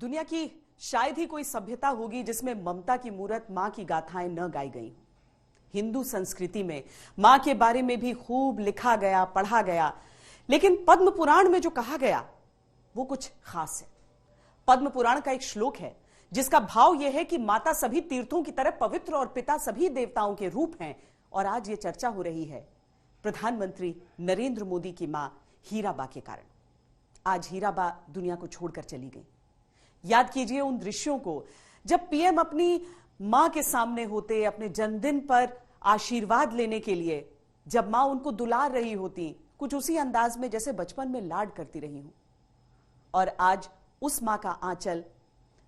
दुनिया की शायद ही कोई सभ्यता होगी जिसमें ममता की मूरत मां की गाथाएं न गाई गई। हिंदू संस्कृति में मां के बारे में भी खूब लिखा गया, पढ़ा गया, लेकिन पद्म पुराण में जो कहा गया वो कुछ खास है। पद्म पुराण का एक श्लोक है जिसका भाव यह है कि माता सभी तीर्थों की तरह पवित्र और पिता सभी देवताओं के रूप हैं। और आज ये चर्चा हो रही है प्रधानमंत्री नरेंद्र मोदी की मां हीराबा के कारण। आज हीराबा दुनिया को छोड़कर चली गई। याद कीजिए उन दृश्यों को जब पीएम अपनी मां के सामने होते, अपने जन्मदिन पर आशीर्वाद लेने के लिए, जब मां उनको दुलार रही होती, कुछ उसी अंदाज में जैसे बचपन में लाड करती रही हूं। और आज उस मां का आंचल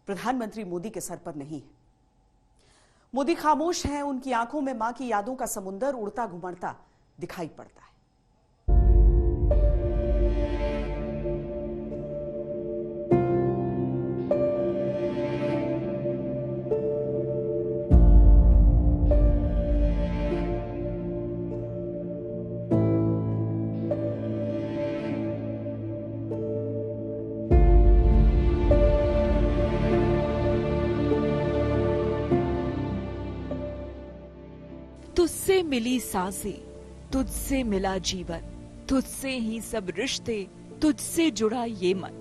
प्रधानमंत्री मोदी के सर पर नहीं है। मोदी खामोश हैं, उनकी आंखों में मां की यादों का समुंदर उड़ता घुमड़ता दिखाई पड़ता है। तुझसे मिली सांसें, तुझसे मिला जीवन, तुझसे ही सब रिश्ते, तुझसे जुड़ा ये मन।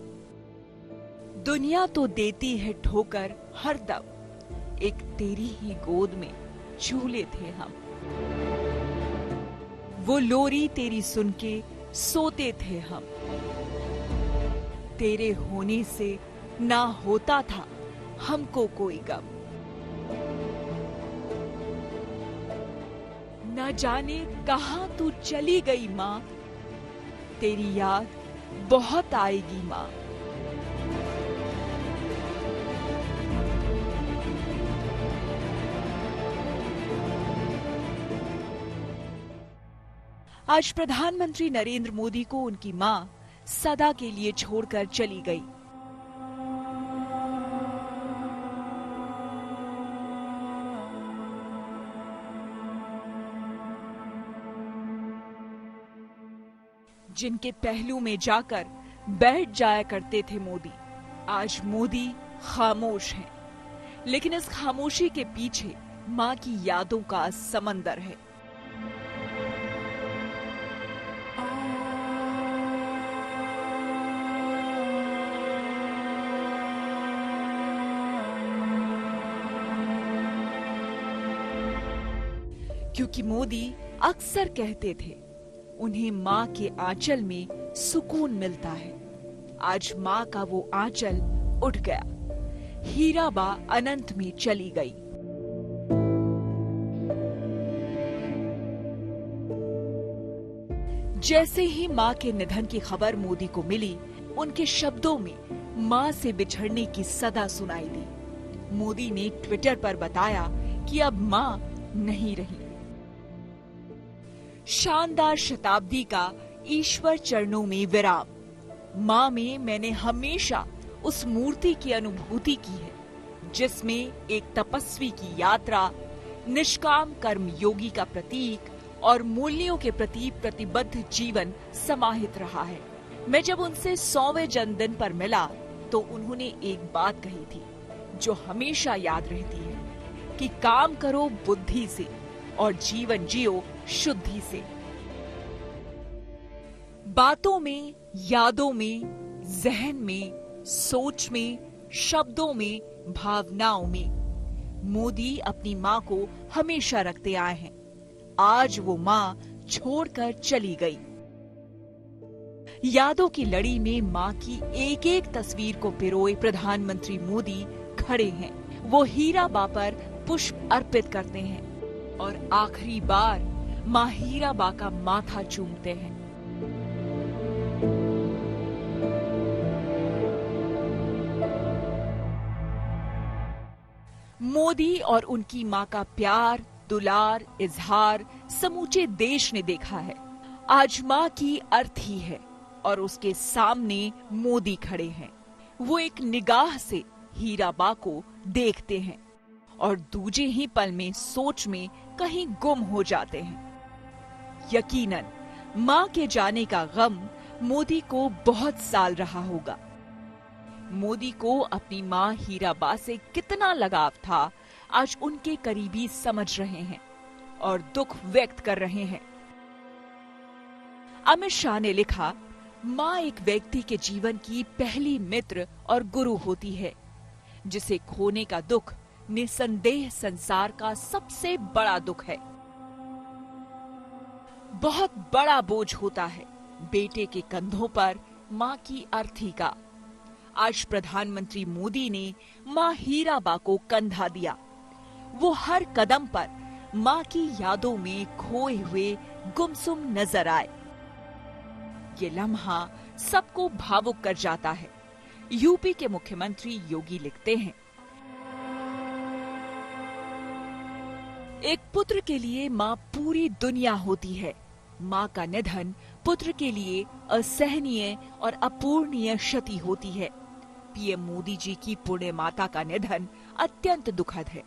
दुनिया तो देती है ठोकर हर दम, एक तेरी ही गोद में झूले थे हम। वो लोरी तेरी सुन के सोते थे हम। तेरे होने से ना होता था हमको कोई गम। न जाने कहां तू चली गई मां, तेरी याद बहुत आएगी मां। आज प्रधानमंत्री नरेंद्र मोदी को उनकी मां सदा के लिए छोड़कर चली गई। जिनके पहलू में जाकर बैठ जाया करते थे मोदी, आज मोदी खामोश हैं। लेकिन इस खामोशी के पीछे मां की यादों का समंदर है। क्योंकि मोदी अक्सर कहते थे उन्हें मां के आंचल में सुकून मिलता है। आज मां का वो आंचल उठ गया। हीराबा अनंत में चली गई। जैसे ही मां के निधन की खबर मोदी को मिली, उनके शब्दों में मां से बिछड़ने की सदा सुनाई दी। मोदी ने ट्विटर पर बताया कि अब मां नहीं रही। शानदार शताब्दी का ईश्वर चरणों में विराम। मां में मैंने हमेशा उस मूर्ति की अनुभूति की है जिसमें एक तपस्वी की यात्रा, निष्काम कर्म योगी का प्रतीक और मूल्यों के प्रति प्रतिबद्ध जीवन समाहित रहा है। मैं जब उनसे 100वें जन्मदिन पर मिला तो उन्होंने एक बात कही थी जो हमेशा याद रहती है कि काम करो बुद्धि से और जीवन जियो शुद्धि से। बातों में, यादों में, जहन में, सोच में, शब्दों में, भावनाओं में मोदी अपनी मां को हमेशा रखते आए हैं। आज वो मां छोड़कर चली गई। यादों की लड़ी में मां की एक एक तस्वीर को पिरोए प्रधानमंत्री मोदी खड़े हैं। वो हीराबा पर पुष्प अर्पित करते हैं और आखिरी बार मां हीराबा का माथा चूमते हैं। मोदी और उनकी मां का प्यार, दुलार, इजहार समूचे देश ने देखा है। आज मां की अर्थी है और उसके सामने मोदी खड़े हैं। वो एक निगाह से हीराबा को देखते हैं और दूजे ही पल में सोच में कहीं गुम हो जाते हैं। यकीनन मां के जाने का गम मोदी को बहुत साल रहा होगा। मोदी को अपनी मां हीराबा से कितना लगाव था, आज उनके करीबी समझ रहे हैं और दुख व्यक्त कर रहे हैं। अमित शाह ने लिखा, मां एक व्यक्ति के जीवन की पहली मित्र और गुरु होती है, जिसे खोने का दुख निसंदेह संसार का सबसे बड़ा दुख है। बहुत बड़ा बोझ होता है बेटे के कंधों पर मां की अर्थी का। आज प्रधानमंत्री मोदी ने मां हीराबा को कंधा दिया। वो हर कदम पर मां की यादों में खोए हुए गुमसुम नजर आए। ये लम्हा सबको भावुक कर जाता है। यूपी के मुख्यमंत्री योगी लिखते हैं, एक पुत्र के लिए मां पूरी दुनिया होती है। मां का निधन पुत्र के लिए असहनीय और अपूरणीय क्षति होती है। पीएम मोदी जी की पुण्य माता का निधन अत्यंत दुखद है।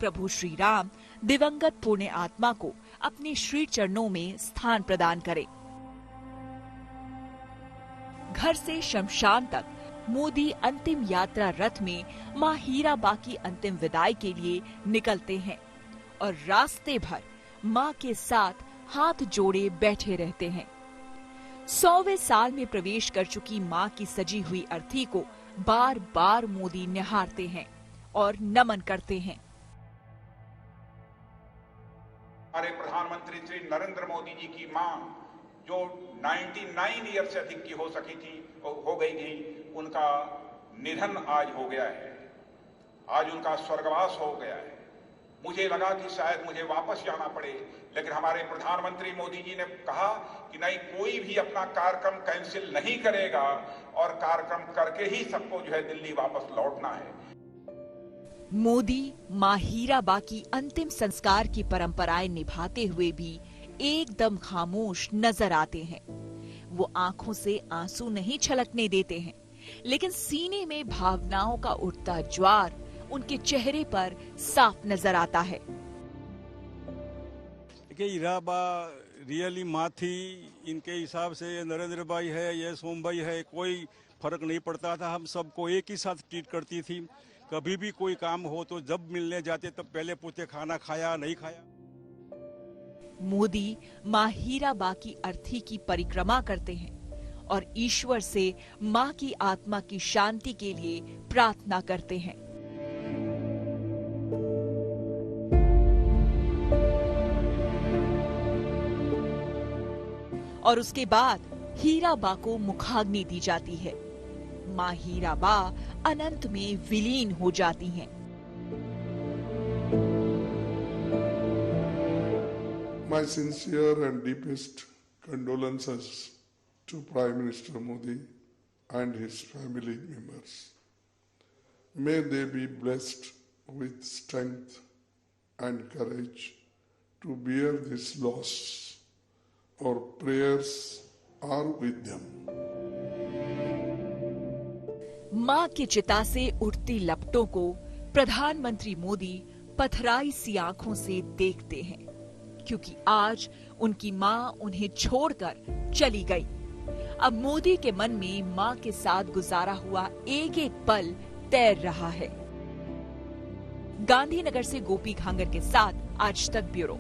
प्रभु श्री राम दिवंगत पुण्य आत्मा को अपने श्री चरणों में स्थान प्रदान करें। घर से शमशान तक मोदी अंतिम यात्रा रथ में मां हीराबा की अंतिम विदाई के लिए निकलते हैं और रास्ते भर मां के साथ हाथ जोड़े बैठे रहते हैं। 100वें साल में प्रवेश कर चुकी मां की सजी हुई अर्थी को बार बार मोदी निहारते हैं और नमन करते हैं। हमारे प्रधानमंत्री श्री नरेंद्र मोदी जी की मां जो 99 ईयर से अधिक की हो गई थी, उनका निधन आज हो गया है। आज उनका स्वर्गवास हो गया है। मुझे लगा कि शायद मुझे वापस जाना पड़े, लेकिन हमारे प्रधानमंत्री मोदी जी ने कहा कि नहीं, कोई भी अपना कार्यक्रम कैंसिल नहीं करेगा और कार्यक्रम करके ही सबको जो है दिल्ली वापस लौटना है। मोदी मां हीराबा की अंतिम संस्कार की परंपराएं निभाते हुए भी एकदम खामोश नजर आते हैं। वो आंखों से आंसू नहीं छलकने देते हैं, लेकिन सीने में भावनाओं का उठता ज्वार उनके चेहरे पर साफ नजर आता है। हीराबा रियली माँ थी। इनके हिसाब से ये नरेंद्र भाई है, ये सोम भाई है, कोई फर्क नहीं पड़ता था। हम सबको एक ही साथ ट्रीट करती थी। कभी भी कोई काम हो तो जब मिलने जाते तब पहले पूछते खाना खाया नहीं खाया। मोदी मां हीराबा की अर्थी की परिक्रमा करते हैं और ईश्वर से मां की आत्मा की शांति के लिए प्रार्थना करते हैं। और उसके बाद हीराबा को मुखाग्नि दी जाती है। मां हीराबा अनंत में विलीन हो जाती हैं। My sincere and deepest condolences to Prime Minister Modi and his family members. May they be blessed with strength and courage to bear this loss. Our prayers are with them. मां की चिता से उठती लपटों को प्रधानमंत्री मोदी पथराई सी आंखों से देखते हैं, क्योंकि आज उनकी मां उन्हें छोड़कर चली गई। अब मोदी के मन में मां के साथ गुजारा हुआ एक एक पल तैर रहा है। गांधीनगर से गोपी घांगर के साथ आज तक ब्यूरो।